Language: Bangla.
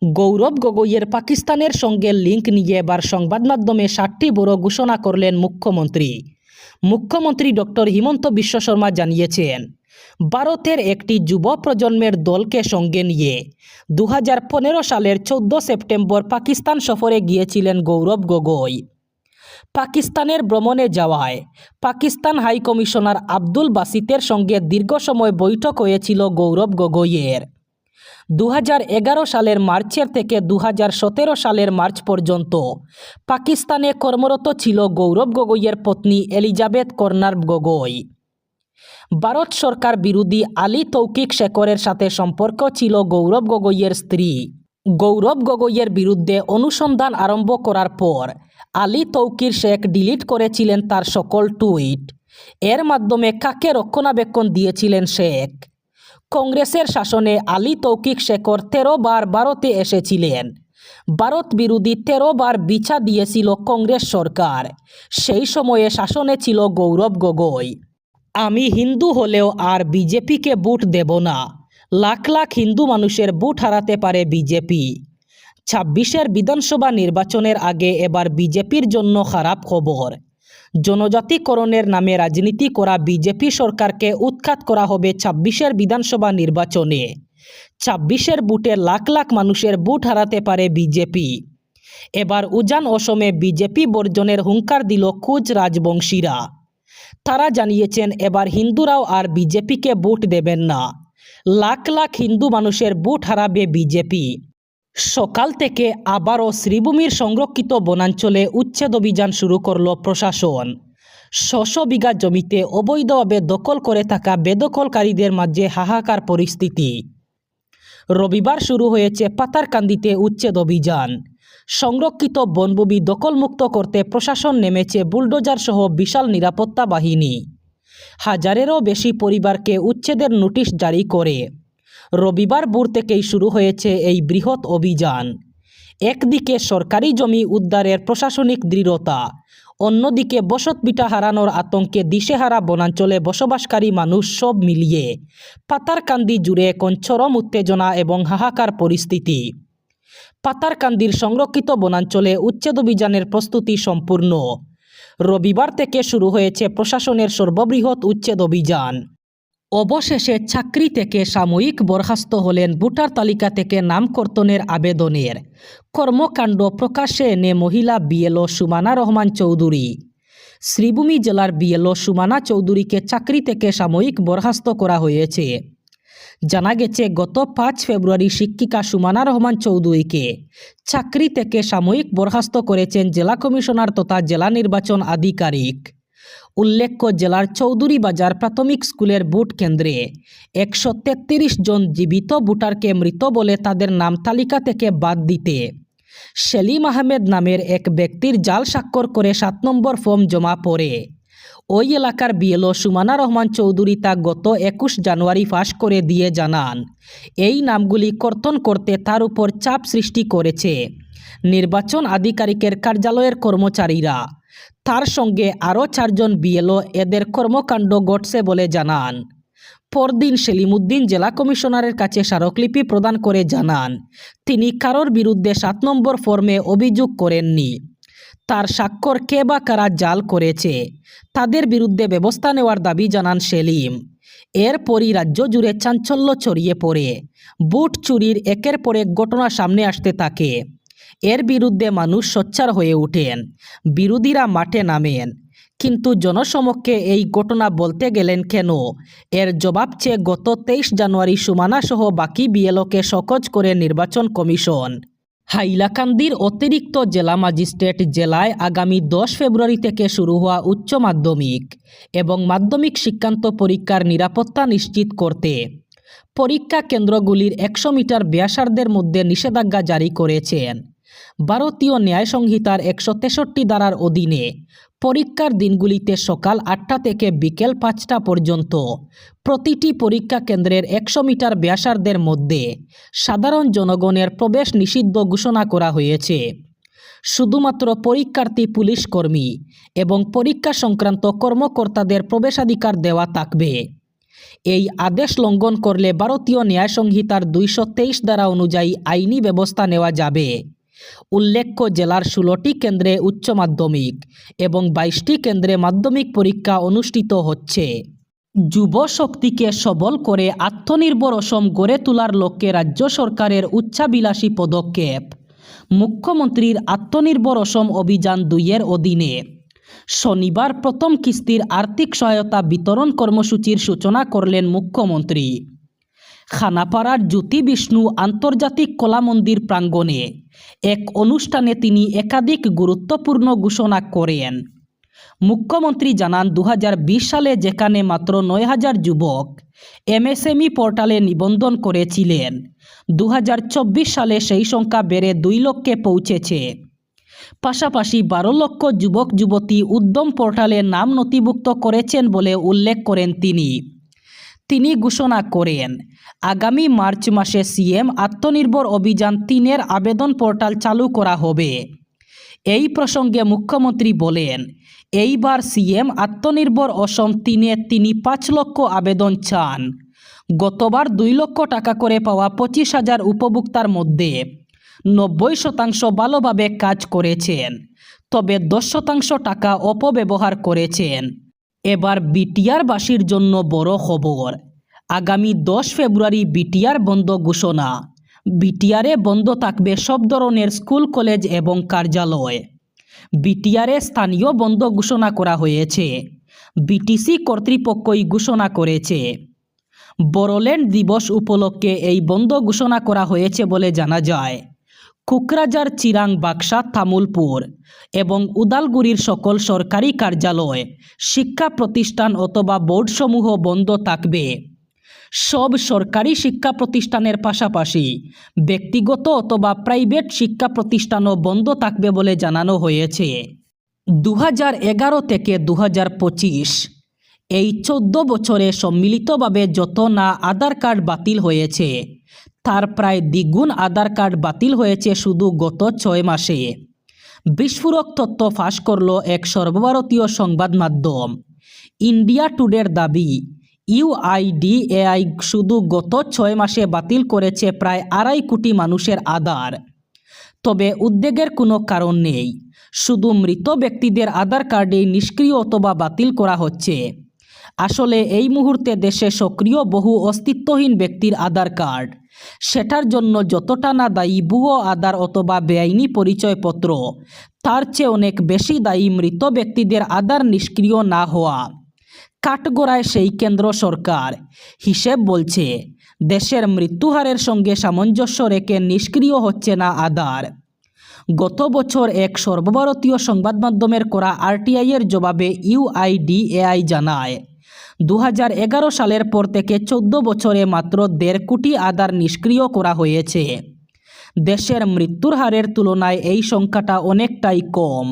গৌরব গগৈয়ের পাকিস্তানের সঙ্গে লিঙ্ক নিয়ে এবার সংবাদ মাধ্যমে 7টি বড় ঘোষণা করলেন মুখ্যমন্ত্রী ডক্টর হিমন্ত বিশ্ব শর্মা জানিয়েছেন, ভারতের একটি যুব প্রজন্মের দলকে সঙ্গে নিয়ে 2015 সালের 14 সেপ্টেম্বর পাকিস্তান সফরে গিয়েছিলেন গৌরব গগৈ। পাকিস্তানের ভ্রমণে যাওয়ায় পাকিস্তান হাই কমিশনার আব্দুল বাসিতের সঙ্গে দীর্ঘ সময় বৈঠক হয়েছিল গৌরব গগৈয়ের। 2011 সালের মার্চের থেকে 2017 সালের মার্চ পর্যন্ত পাকিস্তানে কর্মরত ছিল গৌরব গগৈয়ের পত্নী এলিজাবেথ কর্নার গগৈ। ভারত সরকার বিরোধী আলী তৌকিক শেখরের সাথে সম্পর্ক ছিল গৌরব গগৈয়ের স্ত্রী। গৌরব গগৈয়ের বিরুদ্ধে অনুসন্ধান আরম্ভ করার পর আলী তৌকির শেখ ডিলিট করেছিলেন তার সকল টুইট। এর মাধ্যমে কাকে রক্ষণাবেক্ষণ দিয়েছিলেন শেখ? কংগ্রেসের শাসনে আলী তৌকিক শেখর 13 বার ভারতে এসেছিলেন। ভারত বিরোধী 13 বার বিচা দিয়েছিল কংগ্রেস সরকার। সেই সময়ে শাসনে ছিল গৌরব গগৈ। আমি হিন্দু হলেও আর বিজেপিকে ভোট দেব না। লাখ লাখ হিন্দু মানুষের ভোট হারাতে পারে বিজেপি। 26-এর বিধানসভা নির্বাচনের আগে এবার বিজেপির জন্য খারাপ খবর। জনজাতিকরণের নামে রাজনীতি করা বিজেপি সরকারকে উৎখাত করা হবে 26-এর বিধানসভা নির্বাচনে। 26-এর ভোটে লাখ লাখ মানুষের ভোট হারাতে পারে বিজেপি। এবার উজান অসমে বিজেপি বর্জনের হুঙ্কার দিল কুচ রাজবংশীরা। তারা জানিয়েছেন এবার হিন্দুরাও আর বিজেপিকে ভোট দেবেন না। লাখ লাখ হিন্দু মানুষের ভোট হারাবে বিজেপি। সকাল থেকে আবারও শ্রীভূমির সংরক্ষিত বনাঞ্চলে উচ্ছেদ অভিযান শুরু করল প্রশাসন। 600 বিঘা জমিতে অবৈধভাবে দখল করে থাকা বেদখলকারীদের মাঝে হাহাকার পরিস্থিতি। রবিবার শুরু হয়েছে পাতারকান্দিতে উচ্ছেদ অভিযান। সংরক্ষিত বনভূমি দখলমুক্ত করতে প্রশাসন নেমেছে বুলডোজার সহ বিশাল নিরাপত্তা বাহিনী। হাজারেরও বেশি পরিবারকে উচ্ছেদের নোটিশ জারি করে রবিবার ভোর থেকেই শুরু হয়েছে এই বৃহৎ অভিযান। একদিকে সরকারি জমি উদ্ধারের প্রশাসনিক দৃঢ়তা, অন্যদিকে বসতভিটা হারানোর আতঙ্কে দিশেহারা বনাঞ্চলে বসবাসকারী মানুষ, সব মিলিয়ে পাতারকান্দি জুড়ে এখন চরম উত্তেজনা এবং হাহাকার পরিস্থিতি। পাতারকান্দির সংরক্ষিত বনাঞ্চলে উচ্ছেদ অভিযানের প্রস্তুতি সম্পূর্ণ। রবিবার থেকে শুরু হয়েছে প্রশাসনের সর্ববৃহৎ উচ্ছেদ অভিযান। অবশেষে চাকরি থেকে সাময়িক বরখাস্ত হলেন ভোটার তালিকা থেকে নাম কর্তনের আবেদনের কর্মকাণ্ড প্রকাশ্যে এনে মহিলা বিএলও সুমানা রহমান চৌধুরী। শ্রীভূমি জেলার বিএলও সুমানা চৌধুরীকে চাকরি থেকে সাময়িক বরখাস্ত করা হয়েছে। জানা গেছে গত 5 ফেব্রুয়ারি শিক্ষিকা সুমানা রহমান চৌধুরীকে চাকরি থেকে সাময়িক বরখাস্ত করেছেন জেলা কমিশনার তথা জেলা নির্বাচন আধিকারিক। উল্লেখ্য, জেলার চৌধুরী বাজার প্রাথমিক স্কুলের ভোট কেন্দ্রে 133 জন জীবিত ভোটারকে মৃত বলে তাদের নাম তালিকা থেকে বাদ দিতে সেলিম আহমেদ নামের এক ব্যক্তির জাল স্বাক্ষর করে 7 নম্বর ফর্ম জমা পড়ে। ওই এলাকার বিএলও সুমানা রহমান চৌধুরী তা গত 21 জানুয়ারি ফাঁস করে দিয়ে জানান, এই নামগুলি কর্তন করতে তার উপর চাপ সৃষ্টি করেছে নির্বাচন আধিকারিকের কার্যালয়ের কর্মচারীরা। তার সঙ্গে আরও 4 জন বিএলও এদের কর্মকাণ্ড ঘটছে বলে জানান। পরদিন সেলিমউদ্দিন জেলা কমিশনারের কাছে স্মারকলিপি প্রদান করে জানান, তিনি কারোর বিরুদ্ধে 7 নম্বর ফর্মে অভিযোগ করেননি। তার স্বাক্ষর কে বা কারা জাল করেছে তাদের বিরুদ্ধে ব্যবস্থা নেওয়ার দাবি জানান সেলিম। এরপরই রাজ্য জুড়ে চাঞ্চল্য ছড়িয়ে পড়ে। ভোট চুরির একের পর এক ঘটনা সামনে আসতে থাকে। এর বিরুদ্ধে মানুষ সোচ্চার হয়ে ওঠেন, বিরোধীরা মাঠে নামেন। কিন্তু জনসমক্ষে এই ঘটনা বলতে গেলেন কেন? এর জবাব চেয়ে গত 23 জানুয়ারি সুমানা সহ বাকি বিএলওকে শোকজ করে নির্বাচন কমিশন। হাইলাকান্দির অতিরিক্ত জেলা ম্যাজিস্ট্রেট জেলায় আগামী 10 ফেব্রুয়ারি থেকে শুরু হওয়া উচ্চ মাধ্যমিক এবং মাধ্যমিক শিক্ষান্ত পরীক্ষার নিরাপত্তা নিশ্চিত করতে পরীক্ষা কেন্দ্রগুলির 100 মিটার ব্যাসার্ধের মধ্যে নিষেধাজ্ঞা জারি করেছেন। ভারতীয় ন্যায় সংহিতার 163 ধারার অধীনে পরীক্ষার দিনগুলিতে সকাল 8টা থেকে বিকেল 5টা পর্যন্ত প্রতিটি পরীক্ষা কেন্দ্রের 100 মিটার ব্যাসার্ধের মধ্যে সাধারণ জনগণের প্রবেশ নিষিদ্ধ ঘোষণা করা হয়েছে। শুধুমাত্র পরীক্ষার্থী, পুলিশ কর্মী এবং পরীক্ষা সংক্রান্ত কর্মকর্তাদের প্রবেশাধিকার দেওয়া থাকবে। এই আদেশ লঙ্ঘন করলে ভারতীয় ন্যায় সংহিতার 223 ধারা অনুযায়ী আইনি ব্যবস্থা নেওয়া যাবে। উল্লেখ্য, জেলার 16টি কেন্দ্রে উচ্চ মাধ্যমিক এবং 22টি কেন্দ্রে মাধ্যমিক পরীক্ষা অনুষ্ঠিত হচ্ছে। যুব শক্তিকে সবল করে আত্মনির্ভর অসম গড়ে তোলার লক্ষ্যে রাজ্য সরকারের উচ্চাভিলাষী পদক্ষেপ। মুখ্যমন্ত্রীর আত্মনির্ভর অসম অভিযান 2-এর অধীনে শনিবার প্রথম কিস্তির আর্থিক সহায়তা বিতরণ কর্মসূচির সূচনা করলেন মুখ্যমন্ত্রী। খানাপাড়ার জ্যোতি বিষ্ণু আন্তর্জাতিক কলা মন্দির প্রাঙ্গণে এক অনুষ্ঠানে তিনি একাধিক গুরুত্বপূর্ণ ঘোষণা করেন। মুখ্যমন্ত্রী জানান, 2020 সালে যেখানে মাত্র 9,000 যুবক এমএসএমই পোর্টালে নিবন্ধন করেছিলেন, 2024 সালে সেই সংখ্যা বেড়ে 2 লক্ষে পৌঁছেছে। পাশাপাশি 12 লক্ষ যুবক যুবতী উদ্যম পোর্টালে নাম নথিভুক্ত করেছেন বলে উল্লেখ করেন তিনি ঘোষণা করেন, আগামী মার্চ মাসে সিএম আত্মনির্ভর অভিযান 3-এর আবেদন পোর্টাল চালু করা হবে। এই প্রসঙ্গে মুখ্যমন্ত্রী বলেন, এইবার সিএম আত্মনির্ভর অসম 3-এ তিনি 5 লক্ষ আবেদন চান। গতবার 2 লক্ষ টাকা করে পাওয়া 25,000 উপভোক্তার মধ্যে 90% ভালোভাবে কাজ করেছেন, তবে 10% টাকা অপব্যবহার করেছেন। এবার বিটিআরবাসীর জন্য বড় খবর, আগামী 10 ফেব্রুয়ারি বিটিআর বন্ধ ঘোষণা। বিটিআরে বন্ধ থাকবে সব ধরনের স্কুল, কলেজ এবং কার্যালয়। বিটিআরে স্থানীয় বন্ধ ঘোষণা করা হয়েছে। বিটিসি কর্তৃপক্ষই ঘোষণা করেছে। বড়োল্যান্ড দিবস উপলক্ষে এই বন্ধ ঘোষণা করা হয়েছে বলে জানা যায়। কোকরাঝার, চিরাং, বাক্সা, তামুলপুর এবং উদালগুড়ির সকল সরকারি কার্যালয়, শিক্ষা প্রতিষ্ঠান অথবা বোর্ডসমূহ বন্ধ থাকবে। সব সরকারি শিক্ষা প্রতিষ্ঠানের পাশাপাশি ব্যক্তিগত অথবা প্রাইভেট শিক্ষা প্রতিষ্ঠানও বন্ধ থাকবে বলে জানানো হয়েছে। 2011 থেকে 2025 এই 14 বছরে সম্মিলিতভাবে যত না আধার কার্ড বাতিল হয়েছে, তার প্রায় দ্বিগুণ আধার কার্ড বাতিল হয়েছে শুধু গত 6 মাসে। বিস্ফোরক তথ্য ফাঁস করল এক সর্বভারতীয় সংবাদ মাধ্যম। ইন্ডিয়া টুডের দাবি, ইউআইডিএআই শুধু গত 6 মাসে বাতিল করেছে প্রায় 2.5 কোটি মানুষের আধার। তবে উদ্বেগের কোনো কারণ নেই, শুধু মৃত ব্যক্তিদের আধার কার্ডেই নিষ্ক্রিয় অথবা বাতিল করা হচ্ছে। আসলে এই মুহূর্তে দেশে সক্রিয় বহু অস্তিত্বহীন ব্যক্তির আধার কার্ড। সেটার জন্য যতটা না দায়ী ভুয়ো আধার অথবা বেআইনি পরিচয়পত্র, তার চেয়ে অনেক বেশি দায়ী মৃত ব্যক্তিদের আধার নিষ্ক্রিয় না হওয়া। কাঠগড়ায় সেই কেন্দ্র সরকার। হিসেব বলছে, দেশের মৃত্যুহারের সঙ্গে সামঞ্জস্য রেখে নিষ্ক্রিয় হচ্ছে না আধার। গত বছর এক সর্বভারতীয় সংবাদ মাধ্যমের করা আরটিআইয়ের জবাবে ইউআইডিএআই জানায়, 2011 সালের পর থেকে 14 বছরে মাত্র 1.5 কোটি আধার নিষ্ক্রিয় করা হয়েছে। দেশের মৃত্যুর হারের তুলনায় এই সংখ্যাটা অনেকটাই কম।